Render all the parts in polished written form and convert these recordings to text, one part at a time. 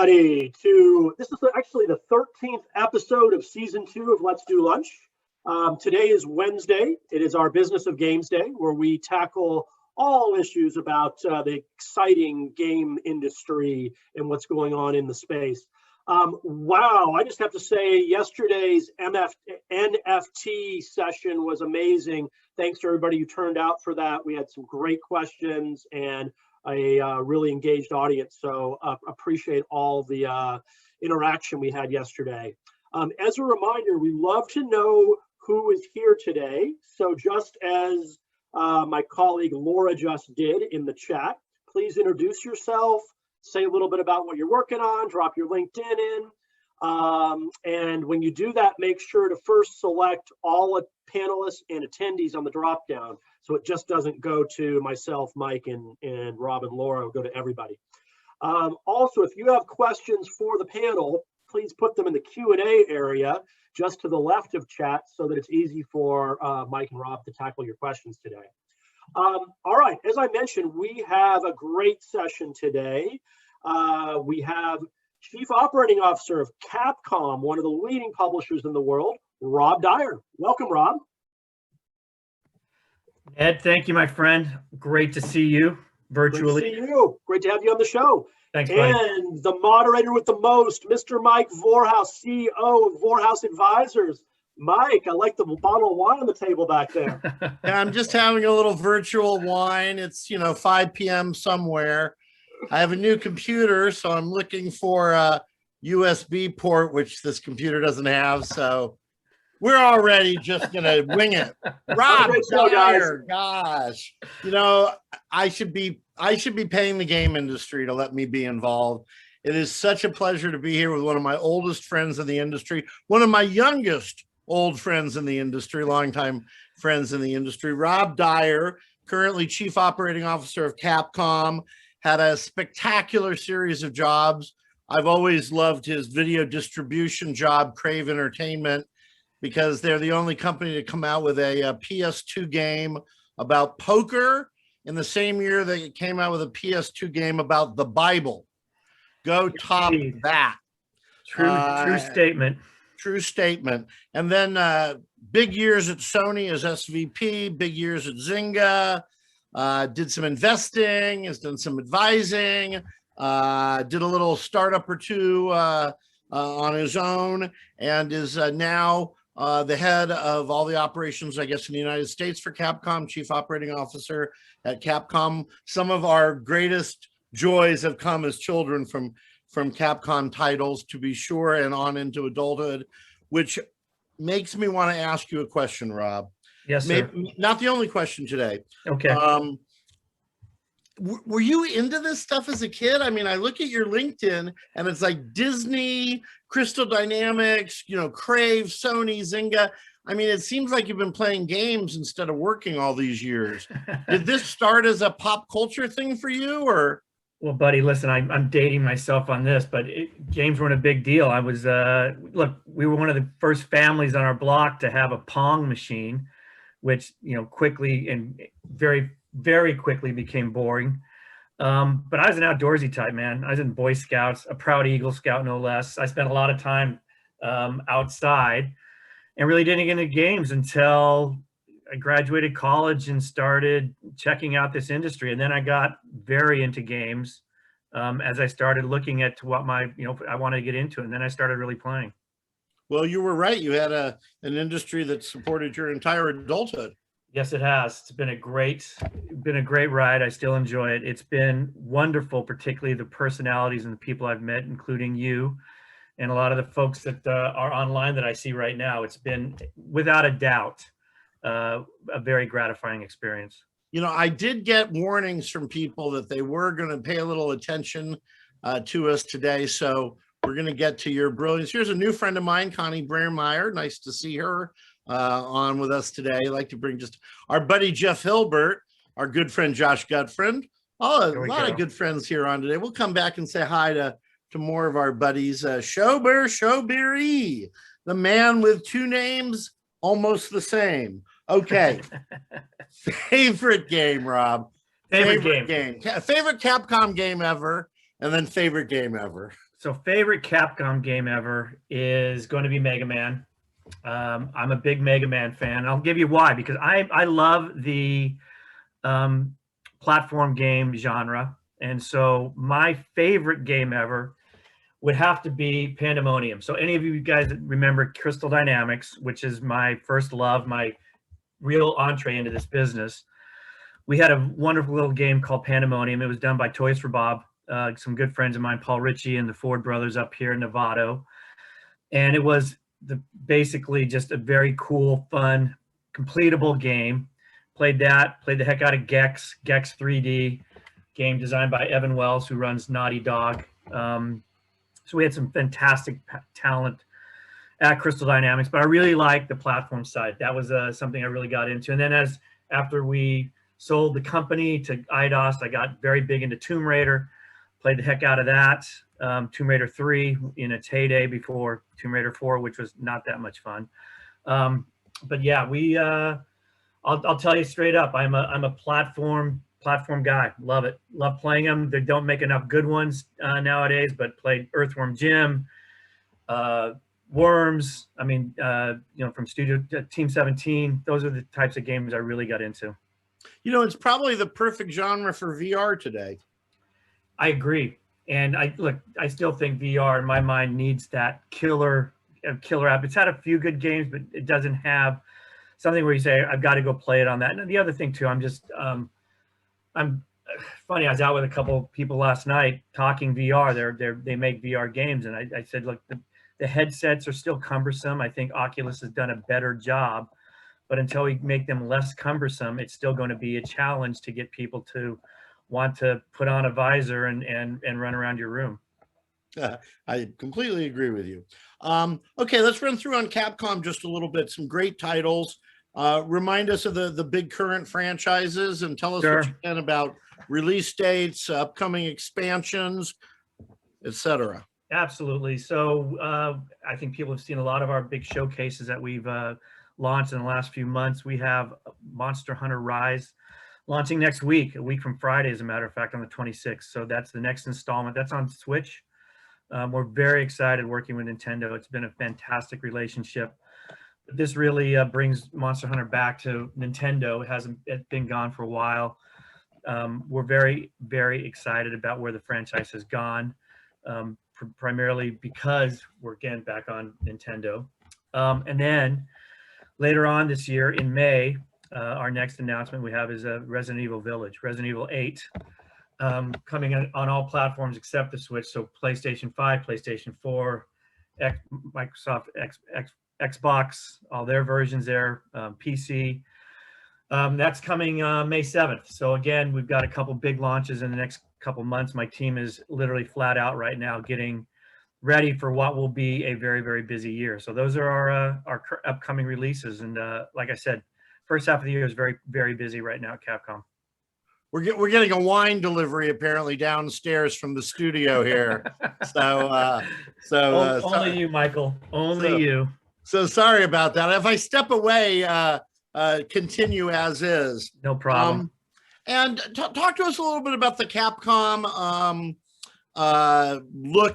everybody to this is actually the 13th episode of season 2 of Let's Do Lunch. Today is Wednesday. It is our Business of Games Day, where we tackle all issues about the exciting game industry and what's going on in the space. Wow, I just have to say yesterday's NFT session was amazing. Thanks to everybody who turned out for that. We had some great questions and a really engaged audience. So appreciate all the interaction we had yesterday. As a reminder, we love to know who is here today. So just as my colleague Laura just did in the chat, please introduce yourself, say a little bit about what you're working on, drop your LinkedIn in. And when you do that, make sure to first select all panelists and attendees on the drop down. So it just doesn't go to myself, Mike, and Rob and Laura, it'll go to everybody. Also, if you have questions for the panel, please put them in the Q&A area just to the left of chat so that it's easy for Mike and Rob to tackle your questions today. All right, as I mentioned, we have a great session today. We have Chief Operating Officer of Capcom, one of the leading publishers in the world, Rob Dyer. Welcome, Rob. Ed, thank you, my friend. Great to see you virtually. Great to see you. Great to have you on the show. Thanks, buddy. And the moderator with the most, Mr. Mike Vorhaus, CEO of Vorhaus Advisors. Mike, I like the bottle of wine on the table back there. Yeah, I'm just having a little virtual wine. It's, 5 p.m. somewhere. I have a new computer, so I'm looking for a USB port, which this computer doesn't have. So we're already just going to wing it. Rob Dyer, gosh, I should be paying the game industry to let me be involved. It is such a pleasure to be here with one of my oldest friends in the industry, one of my youngest old friends in the industry, longtime friends in the industry, Rob Dyer, currently Chief Operating Officer of Capcom, had a spectacular series of jobs. I've always loved his video distribution job, Crave Entertainment, because they're the only company to come out with a PS2 game about poker in the same year that it came out with a PS2 game about the Bible. Go top that. True statement. True statement. And then big years at Sony as SVP, big years at Zynga, did some investing, has done some advising, did a little startup or two on his own, and is now the head of all the operations, I guess, in the United States for Capcom, Chief Operating Officer at Capcom. Some of our greatest joys have come as children from Capcom titles, to be sure, and on into adulthood, which makes me want to ask you a question, Rob. Yes, sir. Maybe, not the only question today. Okay. Were you into this stuff as a kid? I mean, I look at your LinkedIn and it's like Disney, Crystal Dynamics, Crave, Sony, Zynga. I mean, it seems like you've been playing games instead of working all these years. Did this start as a pop culture thing for you, or? Well, buddy, listen, I'm dating myself on this, but games weren't a big deal. I was, look, we were one of the first families on our block to have a Pong machine, which, quickly and very, very quickly became boring. But I was an outdoorsy type, man. I was in Boy Scouts, a proud Eagle Scout, no less. I spent a lot of time outside and really didn't get into games until I graduated college and started checking out this industry. And then I got very into games as I started looking at what I wanted to get into. And then I started really playing. Well, you were right. You had an industry that supported your entire adulthood. Yes, it has. It's been a great ride. I still enjoy it. It's been wonderful, particularly the personalities and the people I've met, including you and a lot of the folks that are online that I see right now. It's been, without a doubt, a very gratifying experience. I did get warnings from people that they were going to pay a little attention to us today. So we're going to get to your brilliance. Here's a new friend of mine, Connie Brandmeyer. Nice to see her on with us today. I'd like to bring just our buddy Jeff Hilbert, our good friend Josh Gutfriend. Oh, a lot of good friends here on today. We'll come back and say hi to more of our buddies. Showbery, the man with two names, almost the same. Okay. Favorite game, Rob. Favorite game. Favorite Capcom game ever, and then favorite game ever. So favorite Capcom game ever is going to be Mega Man. I'm a big Mega Man fan. I'll give you why, because I love the platform game genre. And so my favorite game ever would have to be Pandemonium. So any of you guys that remember Crystal Dynamics, which is my first love, my real entree into this business, we had a wonderful little game called Pandemonium. It was done by Toys for Bob, some good friends of mine, Paul Ritchie and the Ford brothers up here in Novato. And it was basically just a very cool, fun, completable game. Played the heck out of Gex 3D, game designed by Evan Wells, who runs Naughty Dog. So we had some fantastic talent at Crystal Dynamics, but I really liked the platform side. That was something I really got into. And then after we sold the company to IDOS, I got very big into Tomb Raider, played the heck out of that. Tomb Raider 3 in its heyday before Tomb Raider 4, which was not that much fun. But yeah, I'll tell you straight up, I'm a platform guy. Love it. Love playing them. They don't make enough good ones nowadays, but played Earthworm Jim, Worms. I mean, from Studio Team 17. Those are the types of games I really got into. It's probably the perfect genre for VR today. I agree. And I still think VR in my mind needs that killer app. It's had a few good games, but it doesn't have something where you say, I've got to go play it on that. And the other thing too, I'm funny. I was out with a couple of people last night talking VR. They make VR games. And I said, look, the headsets are still cumbersome. I think Oculus has done a better job, but until we make them less cumbersome, it's still going to be a challenge to get people to want to put on a visor and run around your room. I completely agree with you. Okay, let's run through on Capcom just a little bit. Some great titles. Remind us of the big current franchises and tell us Sure. what you can about release dates, upcoming expansions, etc. Absolutely. So I think people have seen a lot of our big showcases that we've launched in the last few months. We have Monster Hunter Rise launching next week, a week from Friday, as a matter of fact, on the 26th. So that's the next installment. That's on Switch. We're very excited working with Nintendo. It's been a fantastic relationship. This really brings Monster Hunter back to Nintendo. It's been gone for a while. We're very, very excited about where the franchise has gone, primarily because we're again back on Nintendo. And then later on this year in May, our next announcement we have is Resident Evil Village, Resident Evil 8, coming on all platforms except the Switch. So PlayStation 5, PlayStation 4, Microsoft Xbox, all their versions there, PC. That's coming May 7th. So again, we've got a couple big launches in the next couple months. My team is literally flat out right now getting ready for what will be a very, very busy year. So those are our upcoming releases. And like I said, first half of the year is very, very busy right now at Capcom. We're getting a wine delivery apparently downstairs from the studio here. Only you, Michael. Only you. So sorry about that. If I step away, continue as is. No problem. And talk to us a little bit about the Capcom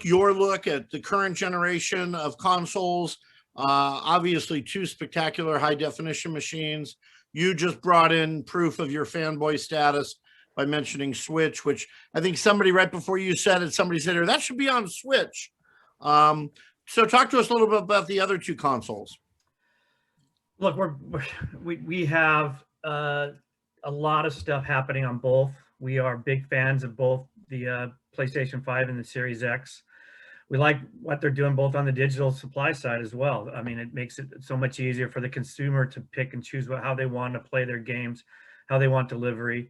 your look at the current generation of consoles. Obviously, two spectacular high definition machines. You just brought in proof of your fanboy status by mentioning Switch, which I think somebody right before you said it, somebody said, that should be on Switch. So talk to us a little bit about the other two consoles. Look, we have a lot of stuff happening on both. We are big fans of both the PlayStation 5 and the Series X. We like what they're doing both on the digital supply side as well. I mean, it makes it so much easier for the consumer to pick and choose how they want to play their games, how they want delivery.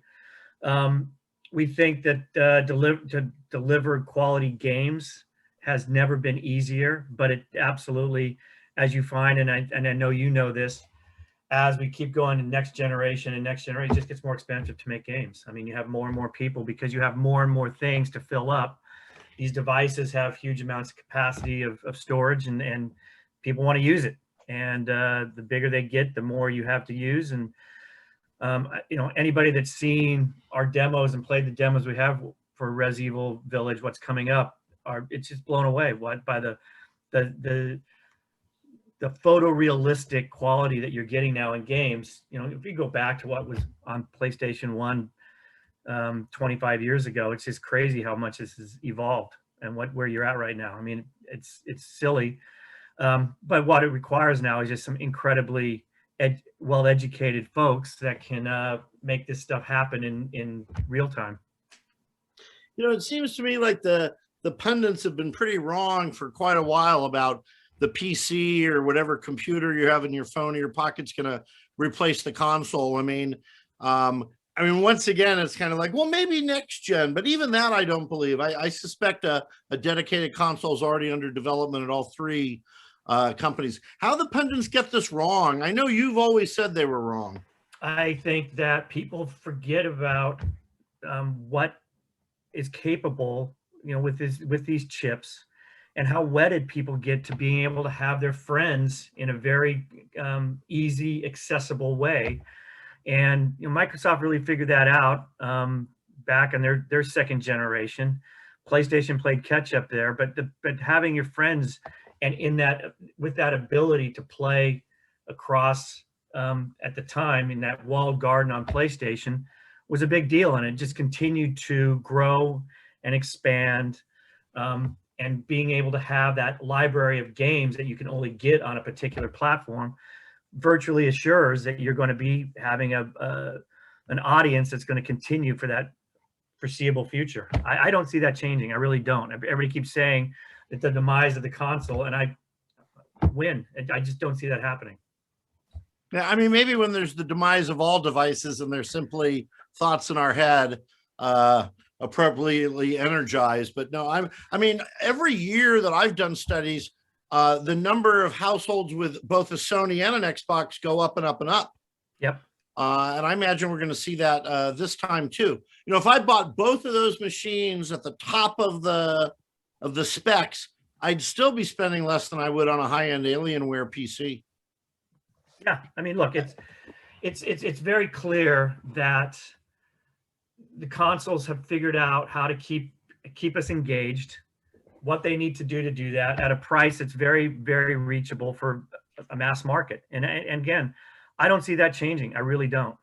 We think that to deliver quality games has never been easier, but it absolutely, as you find, and I know you know this, as we keep going to next generation, it just gets more expensive to make games. I mean, you have more and more people because you have more and more things to fill up. These devices have huge amounts of capacity of storage, and people want to use it. And the bigger they get, the more you have to use. And anybody that's seen our demos and played the demos we have for Res Evil Village, what's coming up, it's just blown away by the photorealistic quality that you're getting now in games. You know, if you go back to what was on PlayStation 1 25 years ago, it's just crazy how much this has evolved and where you're at right now. I mean, it's silly, but what it requires now is just some incredibly well-educated folks that can make this stuff happen in real time. You know, it seems to me like the pundits have been pretty wrong for quite a while about the PC or whatever computer you have in your phone or your pocket's going to replace the console. I mean, once again, it's kind of like, well, maybe next gen, but even that I don't believe. I suspect a dedicated console is already under development at all three companies. How the pundits get this wrong? I know you've always said they were wrong. I think that people forget about what is capable, you know, with these chips, and how wedded people get to being able to have their friends in a very easy, accessible way. And you know, Microsoft really figured that out back in their second generation. PlayStation played catch up there, but having your friends and with that ability to play across at the time in that walled garden on PlayStation was a big deal, and it just continued to grow and expand. And being able to have that library of games that you can only get on a particular platform virtually assures that you're going to be having an audience that's going to continue for that foreseeable future. I don't see that changing. I really don't. Everybody keeps saying that the demise of the console, and I just don't see that happening. Yeah, I mean, maybe when there's the demise of all devices and they're simply thoughts in our head, appropriately energized. But no, I mean, every year that I've done studies, the number of households with both a Sony and an Xbox go up and up and up. Yep. And I imagine we're going to see that this time too. You know, if I bought both of those machines at the top of the specs, I'd still be spending less than I would on a high-end Alienware PC. Yeah, I mean, look, it's very clear that the consoles have figured out how to keep us engaged, what they need to do that at a price that's very, very reachable for a mass market. And again, I don't see that changing. I really don't.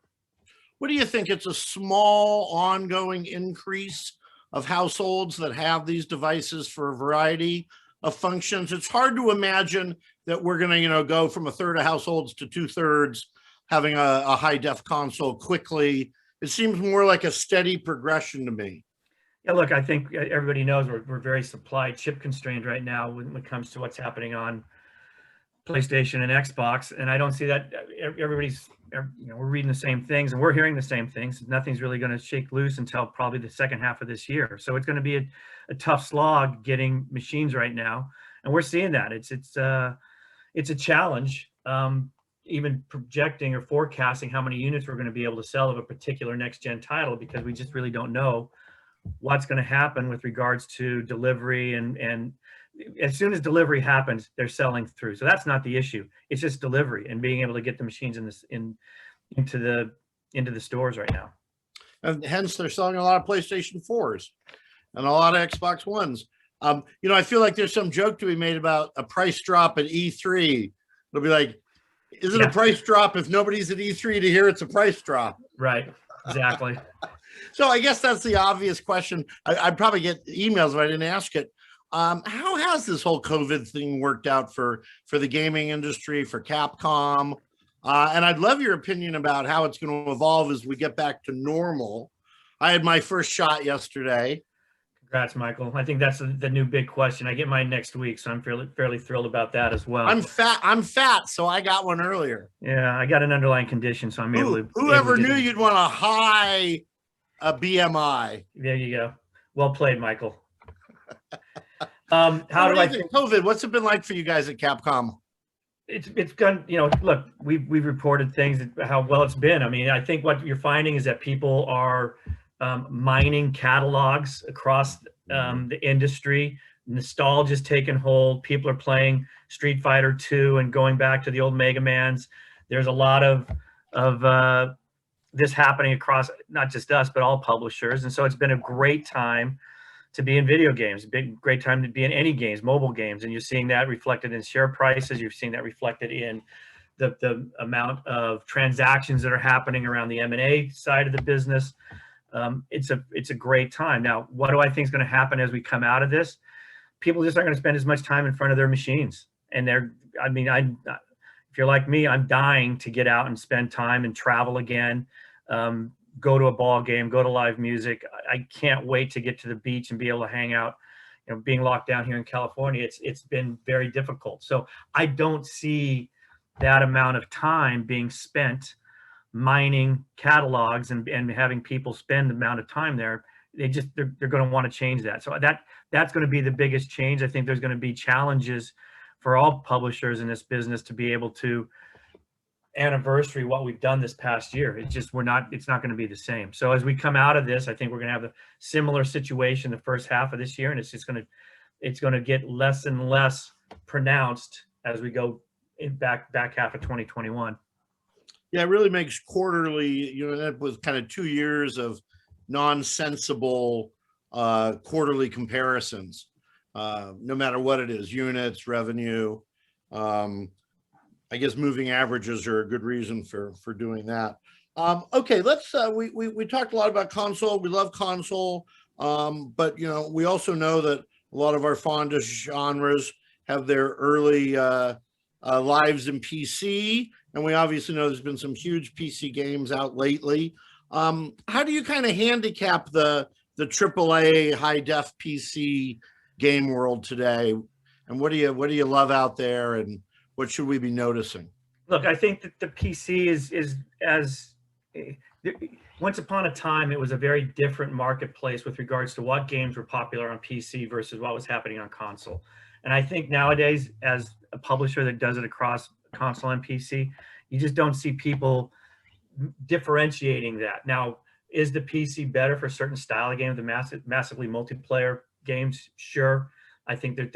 What do you think? It's a small ongoing increase of households that have these devices for a variety of functions. It's hard to imagine that we're going to, you know, go from a third of households to 2/3 having a high def console quickly. It seems more like a steady progression to me. Yeah, look, I think everybody knows we're very supply chip constrained right now when it comes to what's happening on PlayStation and Xbox, and I don't see that. Everybody's, you know, we're reading the same things and we're hearing the same things. Nothing's really going to shake loose until probably the second half of this year. So it's going to be a tough slog getting machines right now, and we're seeing that. It's a challenge. Even projecting or forecasting how many units we're going to be able to sell of a particular next gen title, because we just really don't know what's going to happen with regards to delivery, and as soon as delivery happens, they're selling through. So that's not the issue. It's just delivery and being able to get the machines into the stores right now. And hence they're selling a lot of PlayStation 4s and a lot of Xbox Ones. You know, I feel like there's some joke to be made about a price drop at E3. It'll be like, is it a price drop if nobody's at E3 to hear it's a price drop? Right, exactly. So I guess that's the obvious question. I'd probably get emails if I didn't ask it. How has this whole COVID thing worked out for the gaming industry, for Capcom? And I'd love your opinion about how it's going to evolve as we get back to normal. I had my first shot yesterday. Congrats, Michael. I think that's the new big question. I get mine next week, so I'm fairly thrilled about that as well. I'm fat, so I got one earlier. Yeah, I got an underlying condition, so I'm able to. Whoever knew you'd want a high BMI? There you go. Well played, Michael. How do I think COVID? What's it been like for you guys at Capcom? It's gone. You know, look, we've reported things how well it's been. I mean, I think what you're finding is that people are mining catalogs across the industry. Nostalgia's taken hold. People are playing Street Fighter 2 and going back to the old Mega Mans. There's a lot of this happening across not just us, but all publishers. And so it's been a great time to be in video games. Great time to be in any games, mobile games, and you're seeing that reflected in share prices. You're seeing that reflected in the amount of transactions that are happening around the M&A side of the business. It's a great time. Now, what do I think is going to happen as we come out of this? People just aren't going to spend as much time in front of their machines. And if you're like me, I'm dying to get out and spend time and travel again, go to a ball game, go to live music. I can't wait to get to the beach and be able to hang out. You know, being locked down here in California, it's been very difficult. So I don't see that amount of time being spent mining catalogs and having people spend the amount of time there. They're going to want to change that. So that's going to be the biggest change. I think there's going to be challenges for all publishers in this business to be able to anniversary what we've done this past year. It's not going to be the same. So as we come out of this, I think we're going to have a similar situation the first half of this year, and it's going to get less and less pronounced as we go in back half of 2021. Yeah, it really makes quarterly, that was kind of 2 years of nonsensible quarterly comparisons, no matter what it is, units, revenue. I guess moving averages are a good reason for doing that. Okay, let's we talked a lot about console. We love console, but we also know that a lot of our fondest genres have their early lives in PC, and we obviously know there's been some huge PC games out lately. How do you kind of handicap the AAA high def PC game world today, and what do you love out there, and what should we be noticing? Look, I think that the PC once upon a time, it was a very different marketplace with regards to what games were popular on PC versus what was happening on console. And I think nowadays, as a publisher that does it across console and PC, you just don't see people differentiating that. Now, is the PC better for certain style of games, the massively multiplayer games? Sure. I think that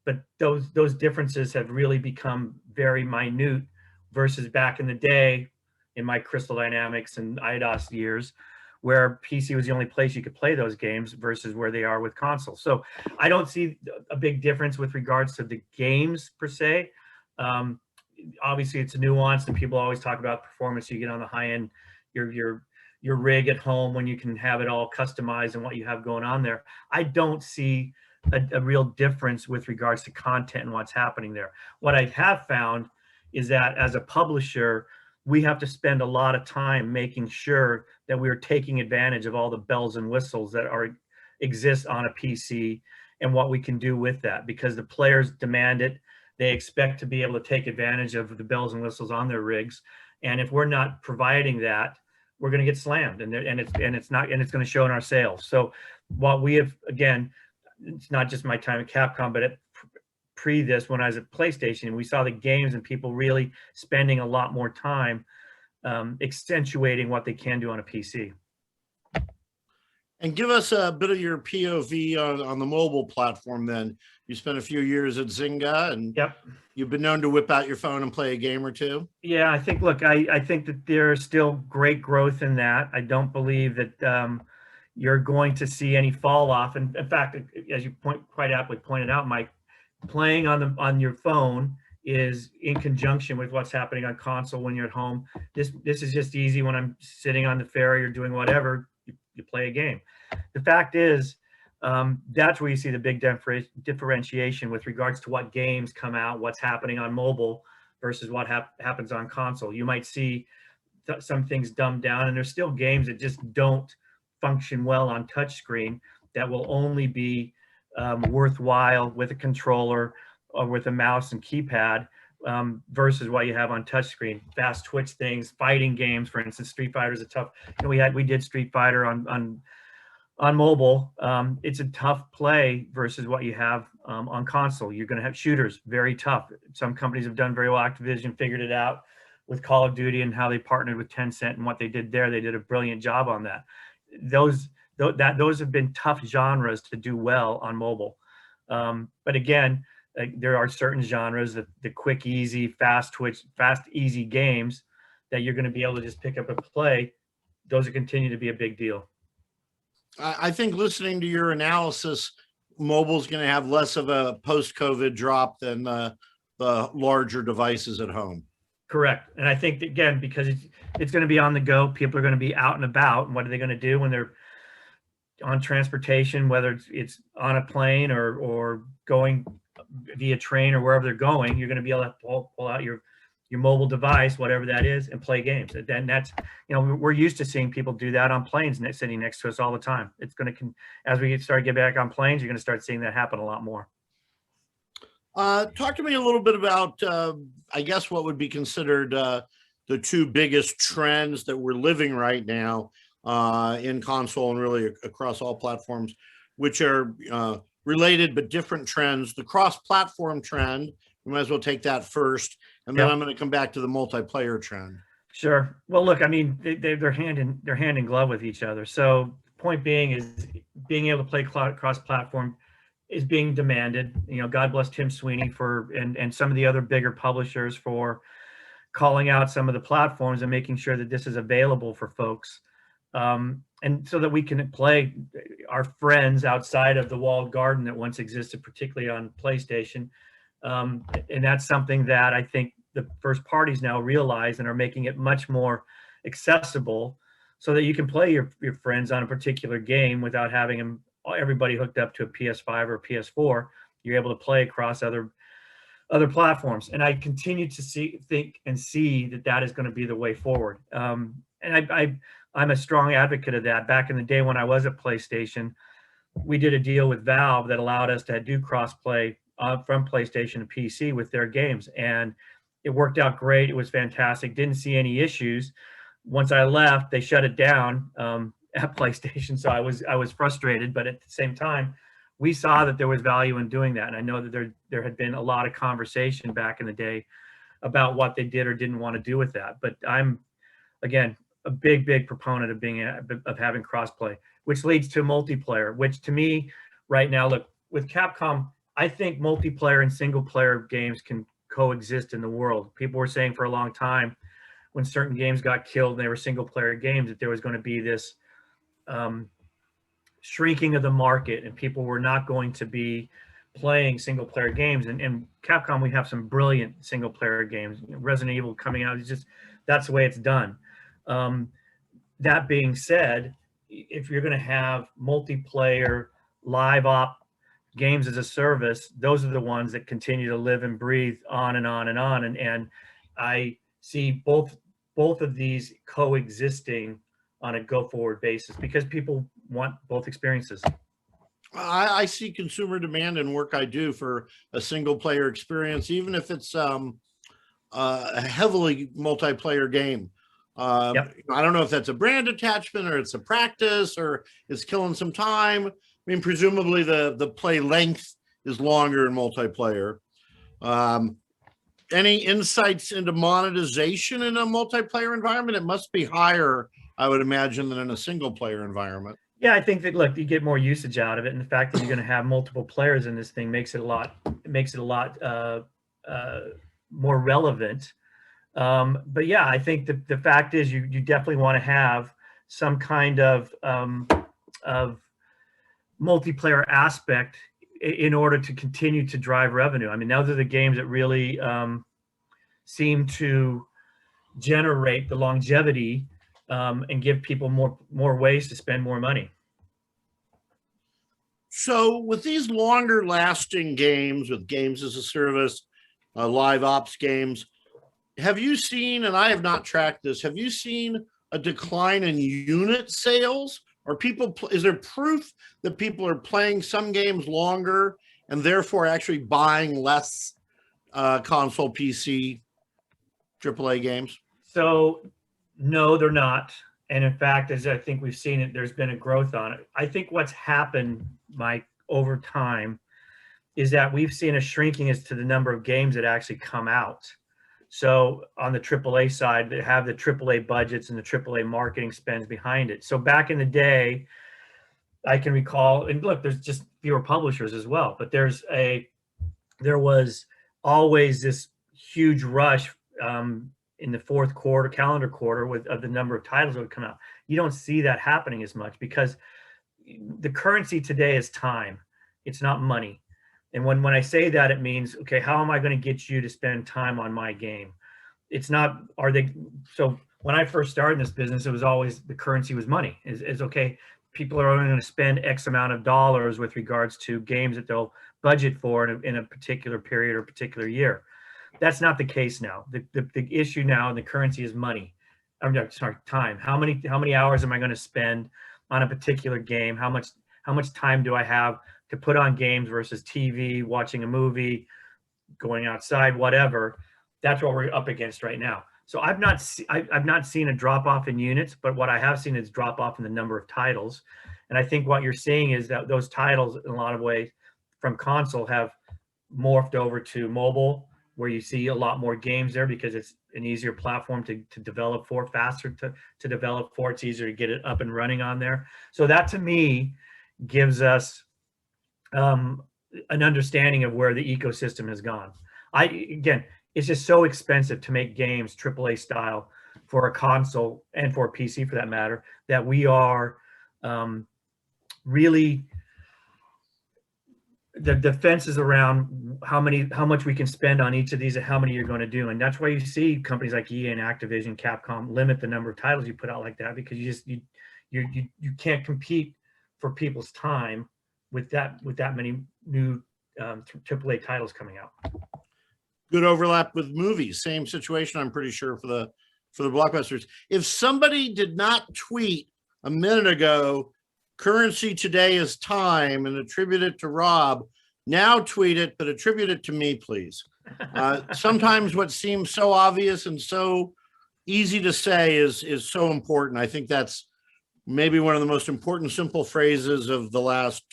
but those differences have really become very minute versus back in the day in my Crystal Dynamics and IDOS years, where PC was the only place you could play those games versus where they are with console. So I don't see a big difference with regards to the games per se. Obviously it's nuanced, and people always talk about performance. You get on the high end, your rig at home when you can have it all customized and what you have going on there. I don't see a real difference with regards to content and what's happening there. What I have found is that as a publisher, we have to spend a lot of time making sure that we're taking advantage of all the bells and whistles that exist on a PC and what we can do with that, because the players demand it. They expect to be able to take advantage of the bells and whistles on their rigs. And if we're not providing that, we're going to get slammed, and it's going to show in our sales. So what we have, again, it's not just my time at Capcom, but pre this, when I was at PlayStation, we saw the games and people really spending a lot more time accentuating what they can do on a PC. And give us a bit of your POV on the mobile platform then. You spent a few years at Zynga, and yep, you've been known to whip out your phone and play a game or two. Yeah, I think, look, I think that there's still great growth in that. I don't believe that you're going to see any fall off. And in fact, as you quite aptly pointed out, Mike, playing on your phone is in conjunction with what's happening on console when you're at home. This is just easy. When I'm sitting on the ferry or doing whatever, you play a game. The fact is, that's where you see the big differentiation with regards to what games come out, what's happening on mobile versus what happens on console. You might see some things dumbed down, and there's still games that just don't function well on touchscreen that will only be worthwhile with a controller or with a mouse and keypad versus what you have on touchscreen. Fast twitch things, fighting games, for instance, Street Fighter is a tough. We did Street Fighter on mobile. It's a tough play versus what you have on console. You're going to have shooters, very tough. Some companies have done very well. Activision figured it out with Call of Duty and how they partnered with Tencent and what they did there. They did a brilliant job on that. Those have been tough genres to do well on mobile. But again, there are certain genres, the quick, easy, fast twitch, fast, easy games that you're going to be able to just pick up and play. Those will continue to be a big deal. I think listening to your analysis, mobile's going to have less of a post-COVID drop than the larger devices at home. Correct. And I think that, again, because it's going to be on the go, people are going to be out and about. And what are they going to do when they're on transportation, whether it's on a plane or going via train or wherever they're going? You're going to be able to pull out your mobile device, whatever that is, and play games. And then that's, we're used to seeing people do that on planes sitting next to us all the time. It's going to, as we start to get back on planes, you're going to start seeing that happen a lot more. Talk to me a little bit about, I guess, what would be considered the two biggest trends that we're living right now in console and really across all platforms, which are related but different trends. The cross-platform trend, we might as well take that first, and then I'm going to come back to the multiplayer trend. Sure. Well, look, I mean, they're hand in glove with each other. So point being is being able to play cross-platform is being demanded. God bless Tim Sweeney and some of the other bigger publishers for calling out some of the platforms and making sure that this is available for folks. And so that we can play our friends outside of the walled garden that once existed, particularly on PlayStation. And that's something that I think the first parties now realize and are making it much more accessible so that you can play your friends on a particular game without having everybody hooked up to a PS5 or a PS4. You're able to play across other platforms. And I continue to think and see that is going to be the way forward. And I'm a strong advocate of that. Back in the day when I was at PlayStation, we did a deal with Valve that allowed us to do cross-play from PlayStation to PC with their games. And it worked out great. It was fantastic. Didn't see any issues. Once I left, they shut it down at PlayStation. So I was frustrated, but at the same time, we saw that there was value in doing that. And I know that there had been a lot of conversation back in the day about what they did or didn't want to do with that. But I'm, again, a big proponent of having crossplay, which leads to multiplayer, which to me right now, look, with Capcom, I think multiplayer and single player games can coexist in the world. People were saying for a long time when certain games got killed and they were single player games that there was going to be this shrinking of the market and people were not going to be playing single player games. And Capcom, we have some brilliant single player games. Resident Evil coming out, that's the way it's done. That being said, if you're going to have multiplayer live op games as a service, those are the ones that continue to live and breathe on and on and on. And I see both of these coexisting on a go forward basis because people want both experiences. I see consumer demand in work I do for a single player experience, even if it's a heavily multiplayer game. Yep. I don't know if that's a brand attachment or it's a practice or it's killing some time. I mean, presumably the play length is longer in multiplayer. Any insights into monetization in a multiplayer environment? It must be higher, I would imagine, than in a single player environment. Yeah, I think that, look, you get more usage out of it, and the fact that you're going to have multiple players in this thing makes it a lot more relevant. But yeah, I think the fact is you definitely want to have some kind of multiplayer aspect in order to continue to drive revenue. I mean, those are the games that really seem to generate the longevity and give people more ways to spend more money. So with these longer lasting games, with games as a service, live ops games, have you seen, and I have not tracked this, have you seen a decline in unit sales? Or is there proof that people are playing some games longer and therefore actually buying less console PC AAA games? So no, they're not. And in fact, as I think we've seen it, there's been a growth on it. I think what's happened, Mike, over time is that we've seen a shrinking as to the number of games that actually come out. So on the AAA side, they have the AAA budgets and the AAA marketing spends behind it. So back in the day, I can recall, and look, there's just fewer publishers as well, but there was always this huge rush in the fourth calendar quarter of the number of titles that would come out. You don't see that happening as much because the currency today is time. It's not money. And when I say that, it means, okay, how am I going to get you to spend time on my game? It's not, so when I first started in this business, it was always the currency was money. Is okay, people are only going to spend X amount of dollars with regards to games that they'll budget for in a particular period or particular year. That's not the case now. The issue now in the currency is money. I'm sorry, time. How many hours am I going to spend on a particular game? How much time do I have to put on games versus TV, watching a movie, going outside, whatever? That's what we're up against right now. So I've not seen a drop off in units, but what I have seen is drop off in the number of titles. And I think what you're seeing is that those titles, in a lot of ways, from console have morphed over to mobile, where you see a lot more games there because it's an easier platform to develop for, faster to develop for. It's easier to get it up and running on there. So that to me gives us an understanding of where the ecosystem has gone. Again, it's just so expensive to make games AAA style for a console and for a PC for that matter, that we are really, the fence is around how much we can spend on each of these and how many you're going to do. And that's why you see companies like EA and Activision, Capcom limit the number of titles you put out like that, because you can't compete for people's time with that many new AAA titles coming out. Good overlap with movies. Same situation, I'm pretty sure, for the blockbusters. If somebody did not tweet a minute ago, currency today is time, and attribute it to Rob, now tweet it, but attribute it to me, please. Sometimes what seems so obvious and so easy to say is so important. I think that's maybe one of the most important simple phrases of the last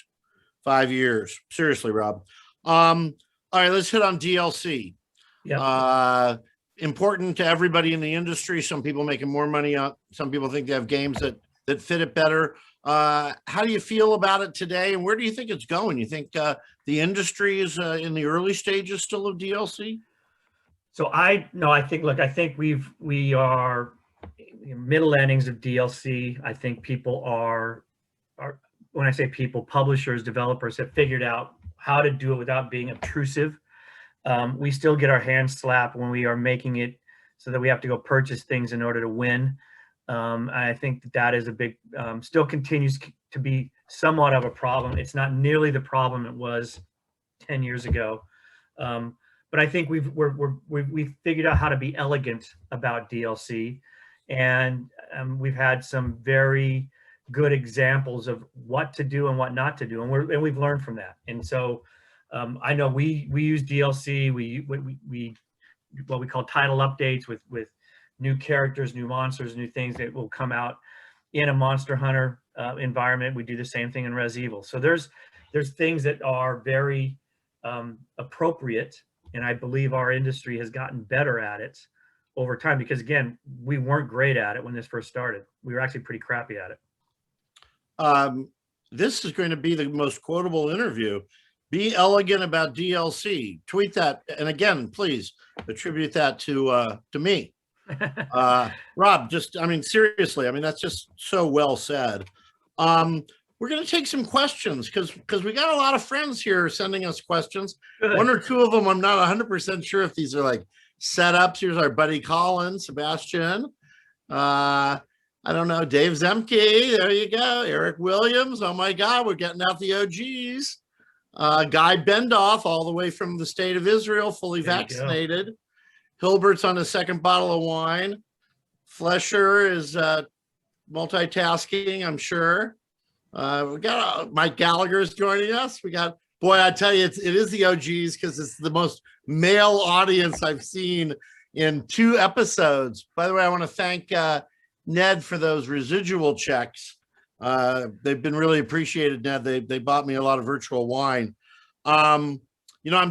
5 years. Seriously, Rob. All right, let's hit on DLC. Yeah. Important to everybody in the industry. Some people making more money on, some people think they have games that fit it better. How do you feel about it today, and where do you think it's going? You think the industry is in the early stages still of DLC? So I think we are middle innings of DLC. I think people are when I say people, publishers, developers have figured out how to do it without being obtrusive. We still get our hands slapped when we are making it so that we have to go purchase things in order to win. I think that is a big, still continues to be somewhat of a problem. It's not nearly the problem it was 10 years ago. But I think we've figured out how to be elegant about DLC, and we've had some very good examples of what to do and what not to do, and we've learned from that. And so I know we use DLC. We what we call title updates with new characters, new monsters, new things that will come out in a Monster Hunter environment. We do the same thing in Res Evil. So there's things that are very appropriate, and I believe our industry has gotten better at it over time, because again, we weren't great at it when this first started. We were actually pretty crappy at it. This is going to be the most quotable interview. Be elegant about DLC. Tweet that, and again, please attribute that to me. Rob, seriously, that's just so well said. We're going to take some questions because we got a lot of friends here sending us questions. Good. One or two of them, I'm not 100% sure if these are like setups. Here's our buddy Colin, Sebastian. I don't know, Dave Zemke. There you go. Eric Williams. Oh my God, we're getting out the OGs. Guy Bendoff, all the way from the state of Israel, fully vaccinated. Hilbert's on his second bottle of wine. Flesher is multitasking, I'm sure. We got Mike Gallagher's joining us. We got, boy, I tell you, it is the OGs because it's the most male audience I've seen in 2 episodes. By the way, I want to thank Ned for those residual checks. They've been really appreciated, Ned. They bought me a lot of virtual wine. I'm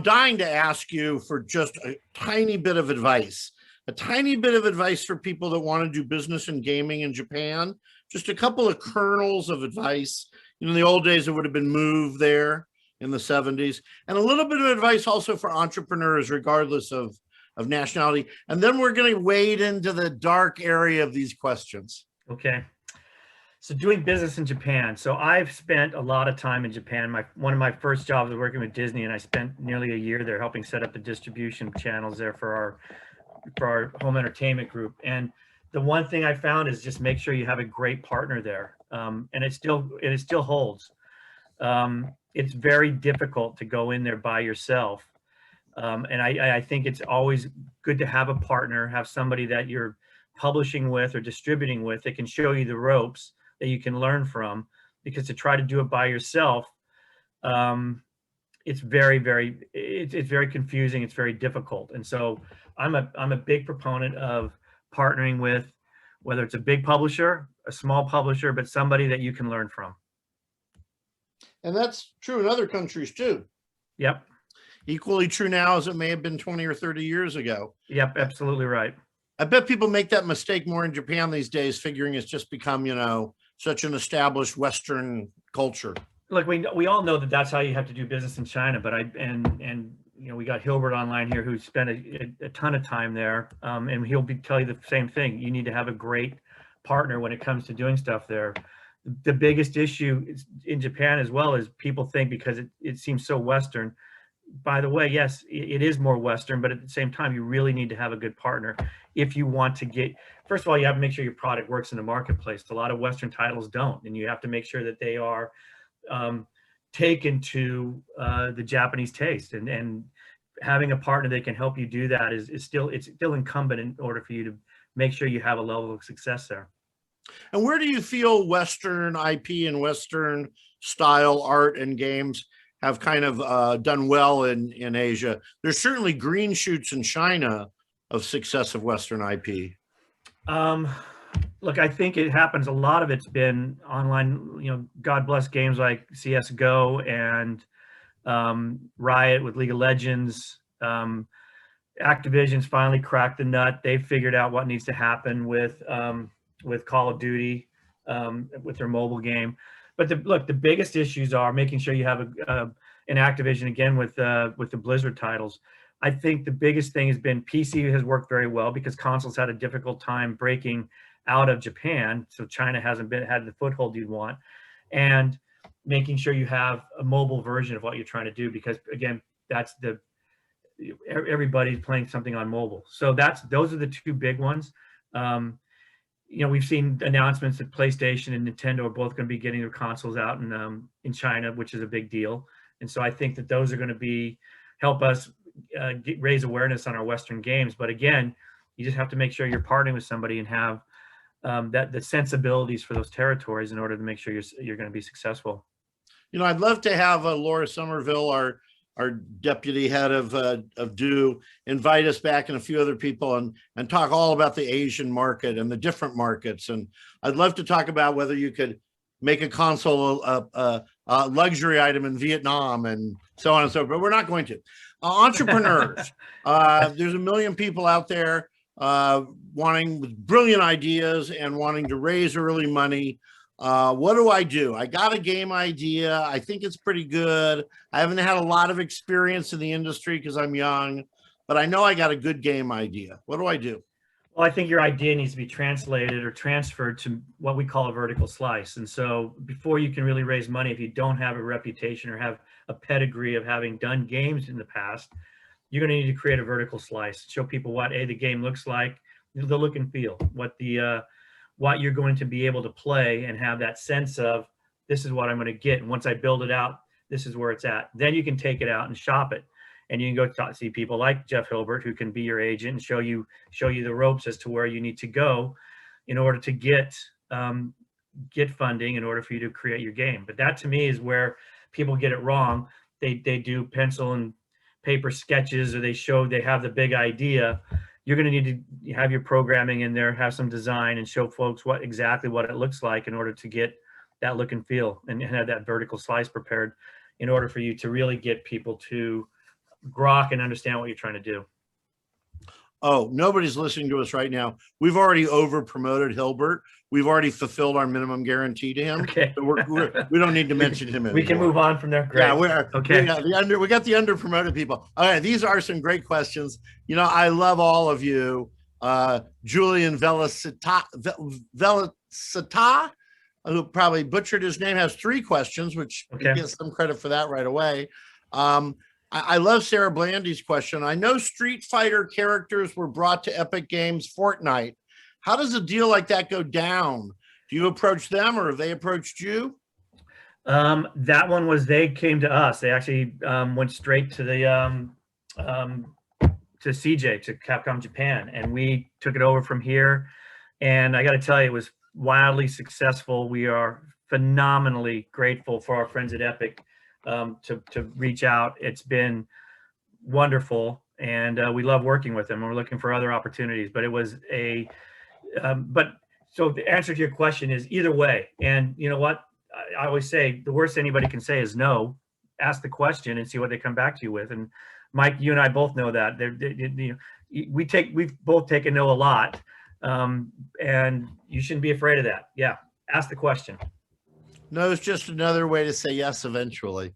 dying to ask you for just a tiny bit of advice. A tiny bit of advice for people that want to do business in gaming in Japan. Just a couple of kernels of advice. In the old days, it would have been move there in the 70s. And a little bit of advice also for entrepreneurs, regardless of nationality. And then we're going to wade into the dark area of these questions. Okay. So doing business in Japan. So I've spent a lot of time in Japan. One of my first jobs was working with Disney, and I spent nearly a year there helping set up the distribution channels there for our home entertainment group. And the one thing I found is just make sure you have a great partner there. And it still holds. It's very difficult to go in there by yourself. And I think it's always good to have a partner, have somebody that you're publishing with or distributing with that can show you the ropes that you can learn from, because to try to do it by yourself, it's very confusing. It's very difficult. And so I'm a big proponent of partnering with, whether it's a big publisher, a small publisher, but somebody that you can learn from. And that's true in other countries too. Yep. Equally true now as it may have been 20 or 30 years ago. Yep, absolutely right. I bet people make that mistake more in Japan these days, figuring it's just become, such an established Western culture. Look, we all know that that's how you have to do business in China, but we got Hilbert online here who spent a ton of time there, and he'll tell you the same thing. You need to have a great partner when it comes to doing stuff there. The biggest issue in Japan as well is people think, because it seems so Western. By the way, yes, it is more Western, but at the same time, you really need to have a good partner if you want to get. First of all, you have to make sure your product works in the marketplace. A lot of Western titles don't, and you have to make sure that they are taken to the Japanese taste. And having a partner that can help you do that is still incumbent in order for you to make sure you have a level of success there. And where do you feel Western IP and Western style art and games have kind of done well in Asia? There's certainly green shoots in China of success of Western IP. Look, I think it happens. A lot of it's been online, God bless games like CSGO and Riot with League of Legends. Activision's finally cracked the nut. They've figured out what needs to happen with Call of Duty, with their mobile game. But the biggest issues are making sure you have an Activision, again, with the Blizzard titles. I think the biggest thing has been PC has worked very well because consoles had a difficult time breaking out of Japan. So China hasn't had the foothold you'd want. And making sure you have a mobile version of what you're trying to do, because again, everybody's playing something on mobile. So those are the two big ones. We've seen announcements that PlayStation and Nintendo are both going to be getting their consoles out in China, which is a big deal. And so I think that those are going to help us raise awareness on our Western games. But again, you just have to make sure you're partnering with somebody and have the sensibilities for those territories in order to make sure you're going to be successful. I'd love to have Laura Somerville, our deputy head of DO, invite us back and a few other people and talk all about the Asian market and the different markets. And I'd love to talk about whether you could make a console a luxury item in Vietnam and so on and so forth, but we're not going to. Entrepreneurs, there's a million people out there wanting with brilliant ideas and wanting to raise early money. What do? I got a game idea. I think it's pretty good. I haven't had a lot of experience in the industry because I'm young, but I know I got a good game idea. What do I do? Well, I think your idea needs to be translated or transferred to what we call a vertical slice. And so before you can really raise money, if you don't have a reputation or have a pedigree of having done games in the past, you're going to need to create a vertical slice, show people what the game looks like, the look and feel, what you're going to be able to play, and have that sense of, this is what I'm going to get. And once I build it out, this is where it's at. Then you can take it out and shop it. And you can go see people like Jeff Hilbert, who can be your agent and show you the ropes as to where you need to go in order to get funding in order for you to create your game. But that to me is where people get it wrong. They do pencil and paper sketches, or they have the big idea. You're going to need to have your programming in there, have some design, and show folks exactly what it looks like in order to get that look and feel, and have that vertical slice prepared in order for you to really get people to grok and understand what you're trying to do. Oh, nobody's listening to us right now. We've already over promoted Hilbert. We've already fulfilled our minimum guarantee to him. Okay. So we don't need to mention him anymore. We can move on from there. Great. Yeah, okay. We got the under promoted people. All right, these are some great questions. I love all of you. Julian Velicita, who probably butchered his name, has 3 questions, which Okay. he gets some credit for that right away. I love Sarah Blandy's question. I know Street Fighter characters were brought to Epic Games Fortnite. How does a deal like that go down? Do you approach them, or have they approached you? That one was, they came to us. They actually went straight to the to CJ, to Capcom Japan, and we took it over from here. And I got to tell you, it was wildly successful. We are phenomenally grateful for our friends at Epic to reach out. It's been wonderful, and we love working with them. We're looking for other opportunities, but it was a but so the answer to your question is either way. And you know what? I always say the worst anybody can say is no. Ask the question and see what they come back to you with. And Mike, you and I both know that. We've both taken no a lot, and you shouldn't be afraid of that. Yeah, ask the question. No, it's just another way to say yes eventually.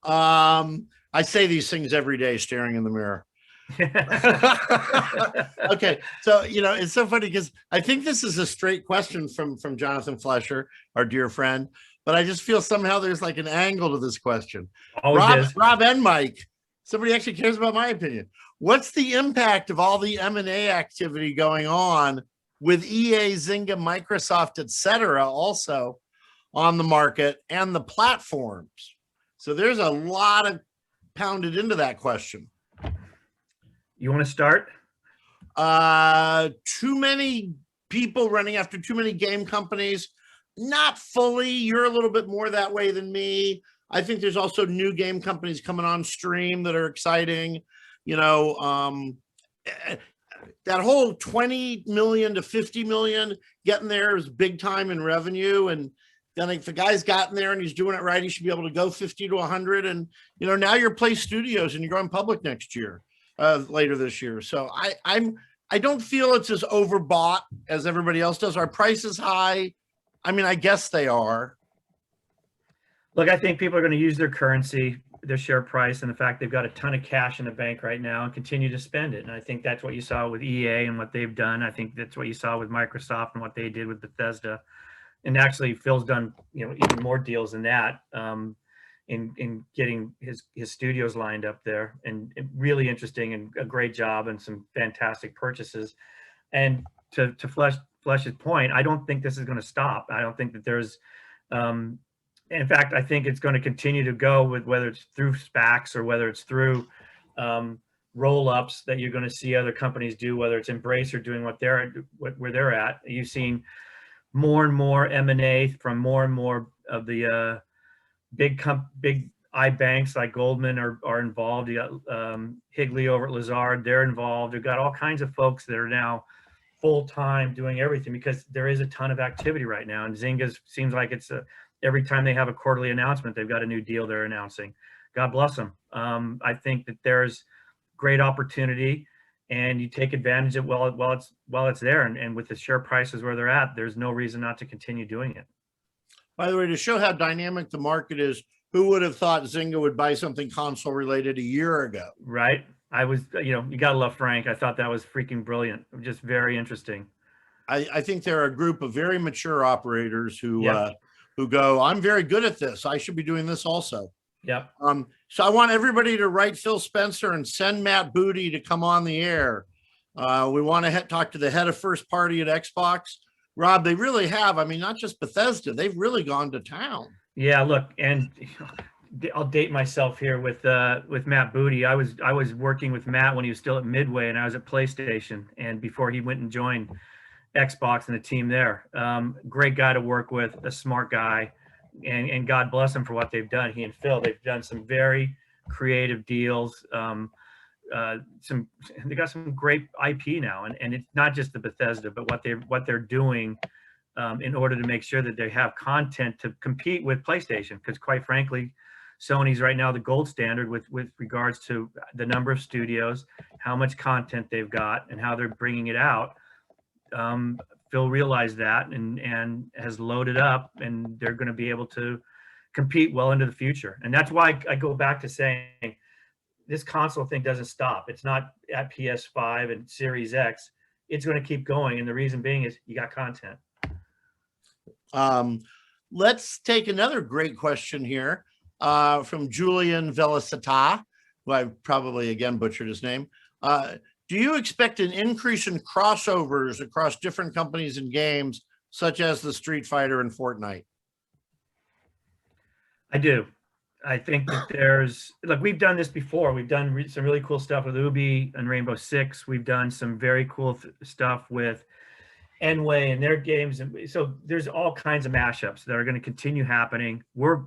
I say these things every day staring in the mirror. Okay, so it's so funny because I think this is a straight question from Jonathan Flesher, our dear friend, but I just feel somehow there's like an angle to this question. Rob and Mike, somebody actually cares about my opinion. What's the impact of all the M&A activity going on with EA, Zynga, Microsoft, etc., also on the market and the platforms? So there's a lot of pounded into that question. You want to start? Too many people running after too many game companies. Not fully. You're a little bit more that way than me. I think there's also new game companies coming on stream that are exciting. That whole 20 million to 50 million getting there is big time in revenue. And then if the guy's gotten there and he's doing it right, he should be able to go 50 to 100. And, now you're Play Studios and you're going public next year, later this year. So I don't feel it's as overbought as everybody else does. Our price is high. I mean, I guess they are. Look, I think people are going to use their currency, their share price, and the fact they've got a ton of cash in the bank right now and continue to spend it. And I think that's what you saw with EA and what they've done. I think that's what you saw with Microsoft and what they did with Bethesda. And actually, Phil's done even more deals than that in getting his studios lined up there, and really interesting and a great job and some fantastic purchases. And to Flesh's point, I don't think this is going to stop. I don't think that there's in fact, I think it's going to continue to go with whether it's through SPACs or whether it's through roll-ups that you're going to see other companies do, whether it's Embracer doing where they're at. You've seen more and more M&A from more and more of the big banks like Goldman are involved. You got Higley over at Lazard, they're involved. You've got all kinds of folks that are now full-time doing everything because there is a ton of activity right now. And Zynga seems like it's every time they have a quarterly announcement, they've got a new deal they're announcing. God bless them. I think that there's great opportunity, and you take advantage of it while it's there. And with the share prices where they're at, there's no reason not to continue doing it. By the way, to show how dynamic the market is, who would have thought Zynga would buy something console related a year ago? Right. I was, you gotta love Frank. I thought that was freaking brilliant. Just very interesting. I think there are a group of very mature operators who go, I'm very good at this. I should be doing this also. Yep. So I want everybody to write Phil Spencer and send Matt Booty to come on the air. We want to talk to the head of first party at Xbox. Rob, they really have. I mean, not just Bethesda. They've really gone to town. Yeah, look, and I'll date myself here with Matt Booty. I was working with Matt when he was still at Midway, and I was at PlayStation, and before he went and joined Xbox and the team there. Great guy to work with, a smart guy, and God bless him for what they've done. He and Phil, they've done some very creative deals. They got some great IP now, and it's not just the Bethesda, but what they're doing in order to make sure that they have content to compete with PlayStation. Because quite frankly, Sony's right now the gold standard with regards to the number of studios, how much content they've got, and how they're bringing it out. Phil realized that and has loaded up, and they're going to be able to compete well into the future. And that's why I go back to saying this console thing doesn't stop. It's not at PS5 and Series X. It's going to keep going. And the reason being is you got content. let's take another great question here from Julian Velicita, who I probably again butchered his name. Do you expect an increase in crossovers across different companies and games, such as the Street Fighter and Fortnite? I do. I think that there's, look, we've done this before. We've done some really cool stuff with Ubi and Rainbow Six. We've done some very cool stuff with Enway and their games. And so there's all kinds of mashups that are going to continue happening. We're,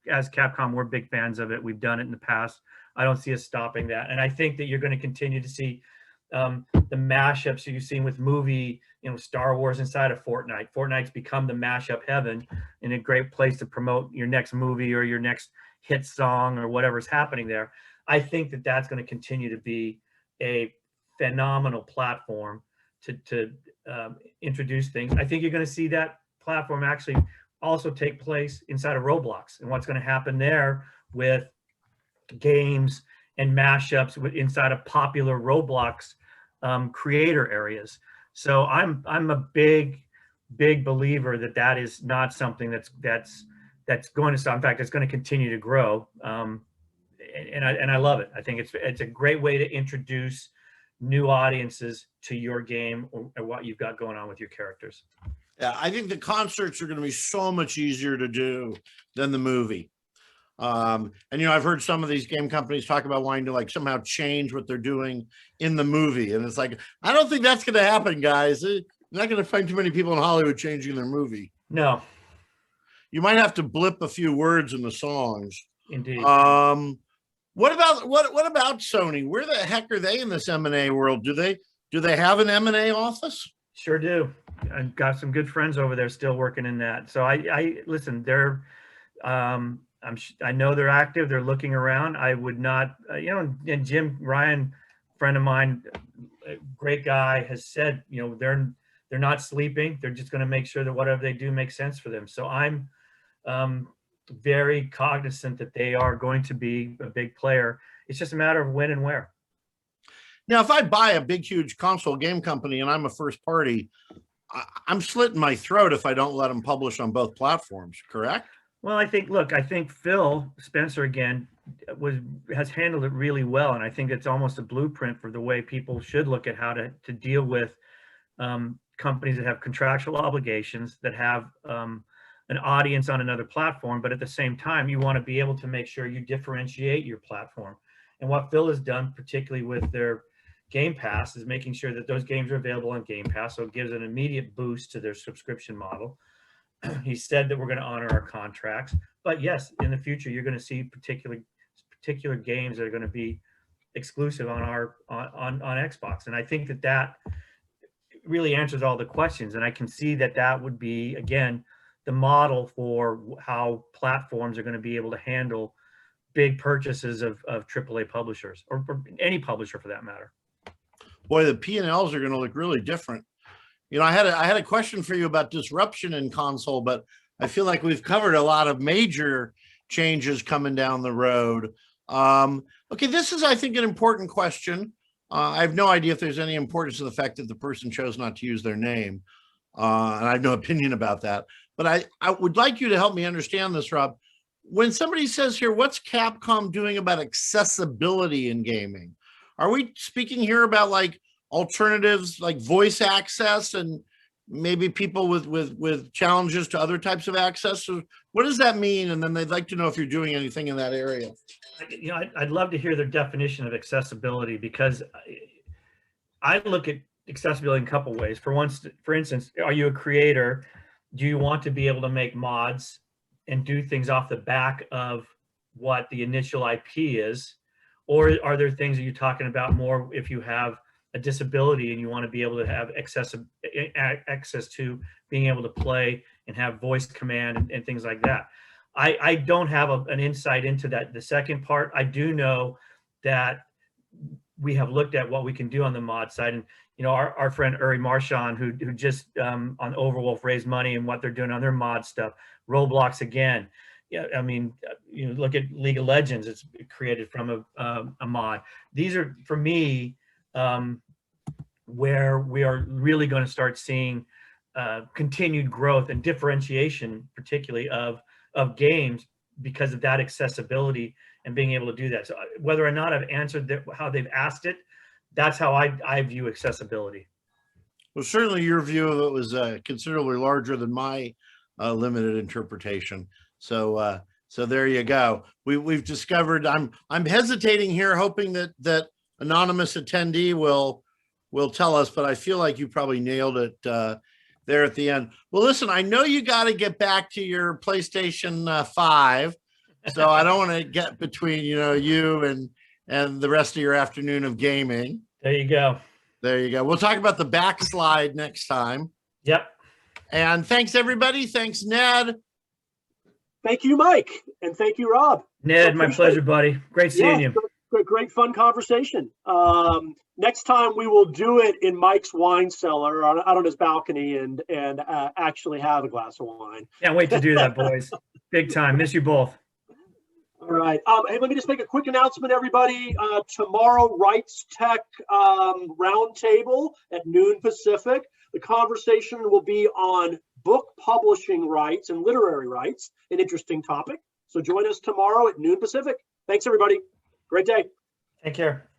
as Capcom, we're big fans of it. We've done it in the past. I don't see us stopping that. And I think that you're going to continue to see the mashups that you've seen with movie, Star Wars inside of Fortnite. Fortnite's become the mashup heaven and a great place to promote your next movie or your next hit song or whatever's happening there. I think that that's going to continue to be a phenomenal platform to introduce things. I think you're going to see that platform actually also take place inside of Roblox, and what's going to happen there with games and mashups inside of popular Roblox creator areas. So I'm a big believer that is not something that's going to stop. In fact, it's going to continue to grow. And I love it. I think it's a great way to introduce new audiences to your game or what you've got going on with your characters. Yeah, I think the concerts are going to be so much easier to do than the movie. And I've heard some of these game companies talk about wanting to like somehow change what they're doing in the movie, and it's like, I don't think that's going to happen, guys. You're not going to find too many people in Hollywood changing their movie. No, you might have to blip a few words in the songs. Indeed. What about Sony? Where the heck are they in this M&A world? Do they have an M&A office? Sure do. I've got some good friends over there still working in that. So I listen. They're I know they're active. They're looking around. I would not, and Jim Ryan, friend of mine, a great guy, has said, they're not sleeping. They're just going to make sure that whatever they do makes sense for them. So I'm very cognizant that they are going to be a big player. It's just a matter of when and where. Now, if I buy a big, huge console game company and I'm a first party, I'm slitting my throat if I don't let them publish on both platforms, correct? Well, I think Phil Spencer again has handled it really well, and I think it's almost a blueprint for the way people should look at how to deal with companies that have contractual obligations, that have an audience on another platform, but at the same time, you want to be able to make sure you differentiate your platform. And what Phil has done, particularly with their Game Pass, is making sure that those games are available on Game Pass, so it gives an immediate boost to their subscription model. He said that we're going to honor our contracts, but yes, in the future, you're going to see particular games that are going to be exclusive on Xbox. And I think that really answers all the questions. And I can see that would be, again, the model for how platforms are going to be able to handle big purchases of AAA publishers or any publisher for that matter. Boy, the P&Ls are going to look really different. I had a question for you about disruption in console, but I feel like we've covered a lot of major changes coming down the road. Okay, this is, I think, an important question. I have no idea if there's any importance to the fact that the person chose not to use their name, and I have no opinion about that. But I would like you to help me understand this, Rob. When somebody says here, what's Capcom doing about accessibility in gaming? Are we speaking here about like alternatives like voice access and maybe people with challenges to other types of access? So what does that mean? And then they'd like to know if you're doing anything in that area. I'd love to hear their definition of accessibility, because I look at accessibility in a couple ways. For instance, are you a creator? Do you want to be able to make mods and do things off the back of what the initial IP is? Or are there things that you're talking about more if you have a disability and you want to be able to have access to being able to play and have voice command and things like that? I don't have an insight into that. The second part, I do know that we have looked at what we can do on the mod side, and our friend Uri Marchand, who just on Overwolf raised money and what they're doing on their mod stuff. Roblox again. Yeah, I mean, look at League of Legends. It's created from a mod. These are, for me, where we are really going to start seeing continued growth and differentiation, particularly of games, because of that accessibility and being able to do that. So whether or not I've answered how they've asked it, that's how I view accessibility. Well, certainly your view of it was considerably larger than my limited interpretation. So so there you go. We've discovered. I'm hesitating here, hoping that anonymous attendee will tell us, but I feel like you probably nailed it there at the end. Well, listen, I know you got to get back to your PlayStation 5, so I don't want to get between you and the rest of your afternoon of gaming. There you go. There you go. We'll talk about the backslide next time. Yep. And thanks, everybody. Thanks, Ned. Thank you, Mike. And thank you, Rob. Ned, my pleasure, buddy. Great seeing you. Great fun conversation. Next time we will do it in Mike's wine cellar out on his balcony and actually have a glass of wine. Can't wait to do that, boys. Big time. Miss you both. All right. Hey, let me just make a quick announcement, everybody. Tomorrow, Rights Tech Roundtable at noon Pacific. The conversation will be on book publishing rights and literary rights, an interesting topic. So join us tomorrow at noon Pacific. Thanks, everybody. Great day. Take care.